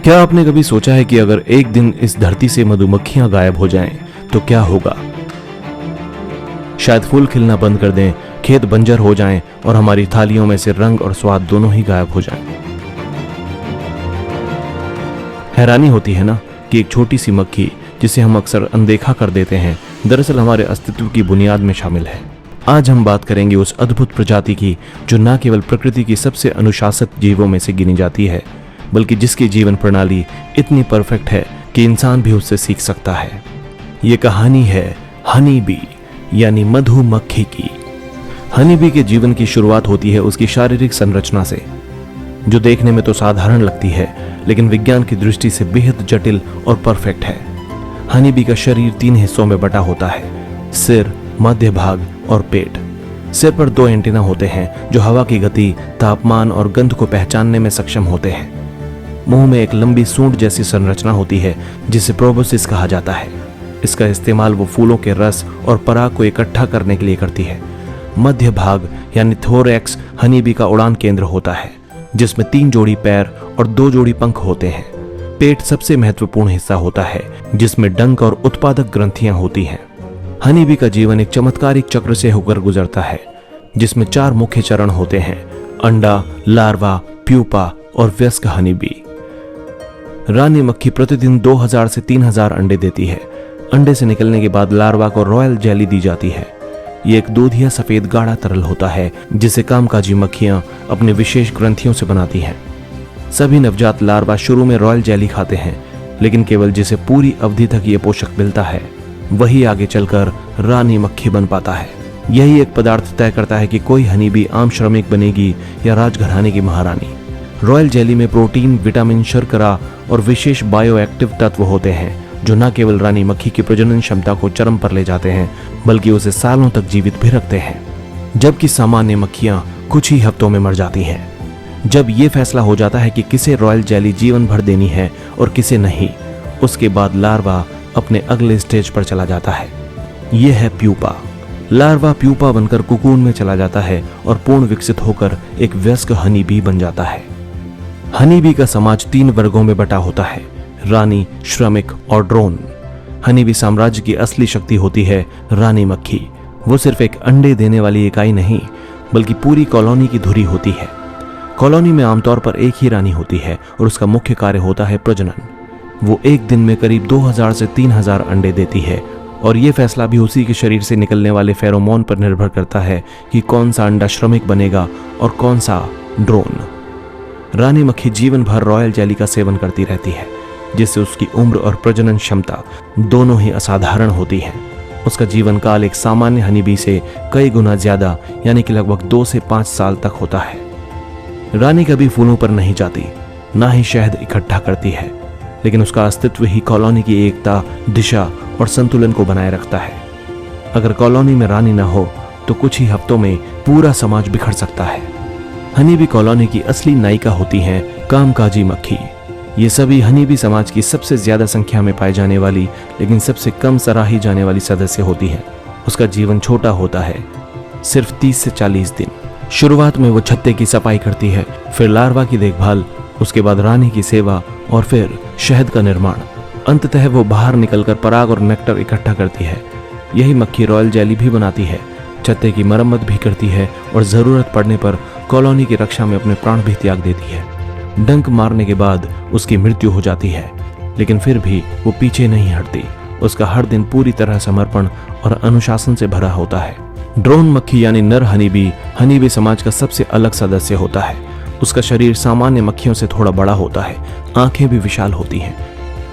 क्या आपने कभी सोचा है कि अगर एक दिन इस धरती से मधुमक्खियां गायब हो जाएं तो क्या होगा? शायद फूल खिलना बंद कर दें, खेत बंजर हो जाएं और हमारी थालियों में से रंग और स्वाद दोनों ही गायब हो जाएं। हैरानी होती है ना कि एक छोटी सी मक्खी जिसे हम अक्सर अनदेखा कर देते हैं, दरअसल हमारे अस्तित्व की बुनियाद में शामिल है। आज हम बात करेंगे उस अद्भुत प्रजाति की जो न केवल प्रकृति की सबसे अनुशासित जीवों में से गिनी जाती है, बल्कि जिसकी जीवन प्रणाली इतनी परफेक्ट है कि इंसान भी उससे सीख सकता है। ये कहानी है हनी बी यानी मधुमक्खी की। हनी बी के जीवन की शुरुआत होती है उसकी शारीरिक संरचना से, जो देखने में तो साधारण लगती है लेकिन विज्ञान की दृष्टि से बेहद जटिल और परफेक्ट है। हनी बी का शरीर 3 हिस्सों में बटा होता है, सिर, मध्य भाग और पेट। सिर पर 2 एंटीना होते हैं जो हवा की गति, तापमान और गंध को पहचानने में सक्षम होते हैं। मुंह में एक लंबी सूंड जैसी संरचना होती है जिसे प्रोबोसिस कहा जाता है। इसका इस्तेमाल वो फूलों के रस और पराग को इकट्ठा करने के लिए करती है। मध्य भाग यानी थोरैक्स हनी बी का उड़ान केंद्र होता है, जिसमें 3 जोड़ी पैर और 2 जोड़ी पंख होते हैं। पेट सबसे महत्वपूर्ण हिस्सा होता है, जिसमें डंक और उत्पादक ग्रंथियां होती हैं। हनी बी का जीवन एक चमत्कारिक चक्र से होकर गुजरता है, जिसमें 4 मुख्य चरण होते हैं: अंडा, लार्वा, प्यूपा और वयस्क हनी बी। रानी मक्खी प्रतिदिन 2000 से 3000 अंडे देती है। अंडे से निकलने के बाद लार्वा को रॉयल जेली दी जाती है। ये एक दूधिया सफेद गाढ़ा तरल होता है जिसे कामकाजी मक्खियां अपने विशेष ग्रंथियों से बनाती हैं। सभी नवजात लार्वा शुरू में रॉयल जेली खाते हैं, लेकिन केवल जिसे पूरी अवधि तक ये पोषक मिलता है वही आगे चलकर रानी मक्खी बन पाता है। यही एक पदार्थ तय करता है कि कोई हनी बी आम श्रमिक बनेगी या राजघराने की महारानी। रॉयल जेली में प्रोटीन, विटामिन, शर्करा और विशेष बायोएक्टिव तत्व होते हैं जो न केवल रानी मक्खी की प्रजनन क्षमता को चरम पर ले जाते हैं बल्कि उसे सालों तक जीवित भी रखते हैं, जबकि सामान्य मक्खियां कुछ ही हफ्तों में मर जाती हैं। जब ये फैसला हो जाता है कि किसे रॉयल जेली जीवन भर देनी है और किसे नहीं, उसके बाद लार्वा अपने अगले स्टेज पर चला जाता है। यह है प्यूपा। लार्वा प्यूपा बनकर कुकून में चला जाता है और पूर्ण विकसित होकर एक वयस्क हनी बी बन जाता है। हनी बी का समाज 3 वर्गों में बटा होता है: रानी, श्रमिक और ड्रोन। हनी बी साम्राज्य की असली शक्ति होती है रानी मक्खी। वो सिर्फ एक अंडे देने वाली इकाई नहीं, बल्कि पूरी कॉलोनी की धुरी होती है। कॉलोनी में आमतौर पर एक ही रानी होती है और उसका मुख्य कार्य होता है प्रजनन। वो एक दिन में करीब 2000 से 3000 अंडे देती है और ये फैसला भी उसी के शरीर से निकलने वाले फेरोमोन पर निर्भर करता है कि कौन सा अंडा श्रमिक बनेगा और कौन सा ड्रोन। रानी मक्खी जीवन भर रॉयल जेली का सेवन करती रहती है, जिससे उसकी उम्र और प्रजनन क्षमता दोनों ही असाधारण होती है। उसका जीवन काल एक सामान्य हनी बी से कई गुना ज्यादा यानी कि लगभग 2 से 5 साल तक होता है। रानी कभी फूलों पर नहीं जाती, ना ही शहद इकट्ठा करती है, लेकिन उसका अस्तित्व ही कॉलोनी की एकता, दिशा और संतुलन को बनाए रखता है। अगर कॉलोनी में रानी ना हो तो कुछ ही हफ्तों में पूरा समाज बिखर सकता है। हनी बी कॉलोनी की असली नायिका होती हैं कामकाजी मक्खी। ये सभी हनी बी समाज की सबसे ज्यादा संख्या में पाई जाने वाली लेकिन सबसे कम सराही जाने वाली सदस्य होती है। उसका जीवन छोटा होता है, सिर्फ 30 से 40 दिन। शुरुआत में वो छत्ते की सफाई करती है, फिर लार्वा की देखभाल, उसके बाद रानी की सेवा और फिर शहद का निर्माण। अंततः वो बाहर निकलकर पराग और नेक्टर इकट्ठा करती है। यही मक्खी रॉयल जेली भी बनाती है, छत्ते की मरम्मत भी करती है और जरूरत पड़ने पर कॉलोनी की रक्षा में अपने प्राण भी त्याग देती है। डंक मारने के बाद उसकी मृत्यु हो जाती है, लेकिन फिर भी वो पीछे नहीं हटती। उसका हर दिन पूरी तरह समर्पण और अनुशासन से भरा होता है। ड्रोन मक्खी यानी नर हनी बी समाज का सबसे अलग सदस्य होता है। उसका शरीर सामान्य मक्खियों से थोड़ा बड़ा होता है, आंखें भी विशाल होती हैं,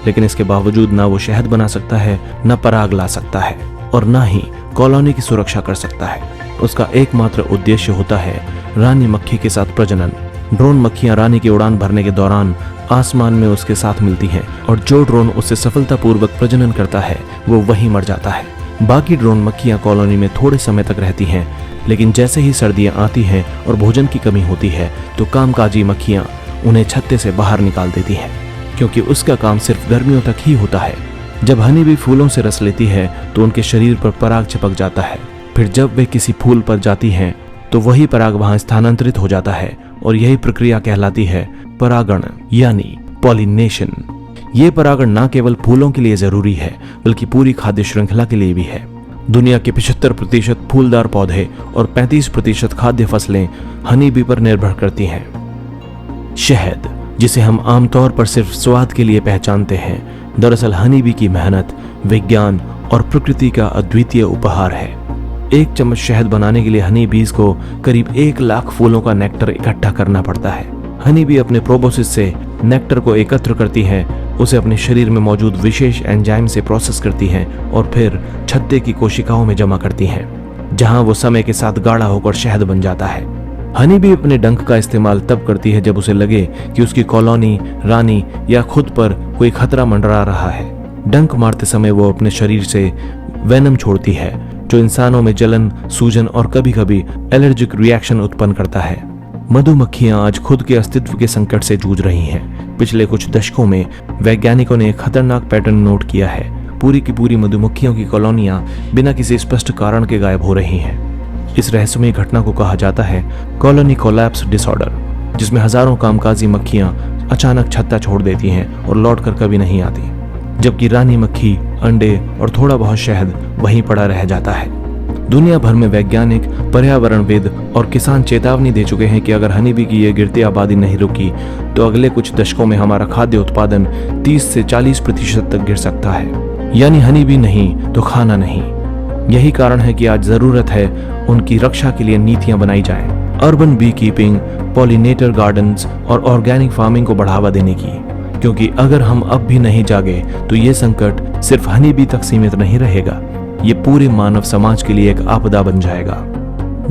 लेकिन इसके बावजूद ना वो शहद बना सकता है, ना पराग ला सकता है और ना ही कॉलोनी की सुरक्षा कर सकता है। उसका एकमात्र उद्देश्य होता है रानी मक्खी के साथ प्रजनन। ड्रोन मक्खियां रानी की उड़ान भरने के दौरान आसमान में उसके साथ मिलती हैं और जो ड्रोन उससे सफलतापूर्वक प्रजनन करता है वो वहीं मर जाता है। बाकी ड्रोन मक्खियां कॉलोनी में थोड़े समय तक रहती हैं, लेकिन जैसे ही सर्दियां आती हैं और भोजन की कमी होती है तो कामकाजी मक्खियां उन्हें छत्ते से बाहर निकाल देती हैं, क्योंकि उसका काम सिर्फ गर्मियों तक ही होता है। जब हनी बी फूलों से रस लेती है तो उनके शरीर पर पराग चिपक जाता है। फिर जब वे किसी फूल पर जाती हैं तो वही पराग वहां स्थानांतरित हो जाता है और यही प्रक्रिया कहलाती है परागण यानी पॉलिनेशन। ये परागण न केवल फूलों के लिए जरूरी है बल्कि पूरी खाद्य श्रृंखला के लिए भी है। दुनिया के 75% फूलदार पौधे और 35% खाद्य फसलें हनी बी पर निर्भर करती हैं। शहद, जिसे हम आमतौर पर सिर्फ स्वाद के लिए पहचानते हैं, दरअसल हनी बी की मेहनत, विज्ञान और प्रकृति का अद्वितीय उपहार है। एक चम्मच शहद बनाने के लिए हनी बीज को करीब 1 लाख फूलों का नेक्टर इकट्ठा करना पड़ता है। हनी बी अपने प्रोबोसिस से नेक्टर को एकत्र करती है, उसे अपने शरीर में मौजूद विशेष एंजाइम से प्रोसेस करती हैं और फिर छत्ते की कोशिकाओं में जमा करती हैं, जहां वो समय के साथ गाढ़ा होकर शहद बन जाता है। हनी बी अपने डंक का इस्तेमाल तब करती है जब उसे लगे कि उसकी कॉलोनी, रानी या खुद पर कोई खतरा मंडरा रहा है। डंक मारते समय वो अपने शरीर से वेनम छोड़ती है, जो इंसानों में जलन, सूजन और कभी-कभी एलर्जिक रिएक्शन उत्पन्न करता है। मधुमक्खियां आज खुद के अस्तित्व के संकट से जूझ रही हैं। पिछले कुछ दशकों में वैज्ञानिकों ने एक खतरनाक पैटर्न नोट किया है। पूरी की पूरी मधुमक्खियों की कॉलोनियां बिना किसी स्पष्ट कारण के गायब हो रही हैं। इस रहस्यमयी घटना को कहा जाता है कॉलोनी कोलैप्स डिसऑर्डर, जिसमें हजारों कामकाजी मक्खियां अचानक छत्ता छोड़ देती हैं और लौटकर कभी नहीं आती, जबकि रानी मक्खी, अंडे और थोड़ा बहुत शहद वहीं पड़ा रह जाता है। दुनिया भर में वैज्ञानिक, पर्यावरणविद और किसान चेतावनी दे चुके हैं कि अगर हनी बी की ये गिरती आबादी नहीं रुकी तो अगले कुछ दशकों में हमारा खाद्य उत्पादन 30 से 40% तक गिर सकता है। यानी हनी बी नहीं तो खाना नहीं। यही कारण है कि आज जरूरत है उनकी रक्षा के लिए नीतियां बनाई जाएं। Urban bee keeping, pollinator gardens और ऑर्गेनिक फार्मिंग को बढ़ावा देने की, क्योंकि अगर हम अब भी नहीं जागे तो ये संकट सिर्फ हनी बी तक सीमित नहीं रहेगा, ये पूरे मानव समाज के लिए एक आपदा बन जाएगा।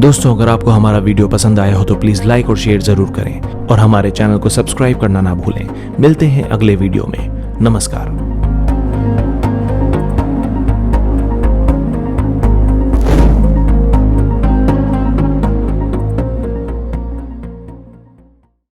दोस्तों, अगर आपको हमारा वीडियो पसंद आया हो तो प्लीज लाइक और शेयर जरूर करें और हमारे चैनल को सब्सक्राइब करना ना भूलें। मिलते हैं अगले वीडियो में। नमस्कार।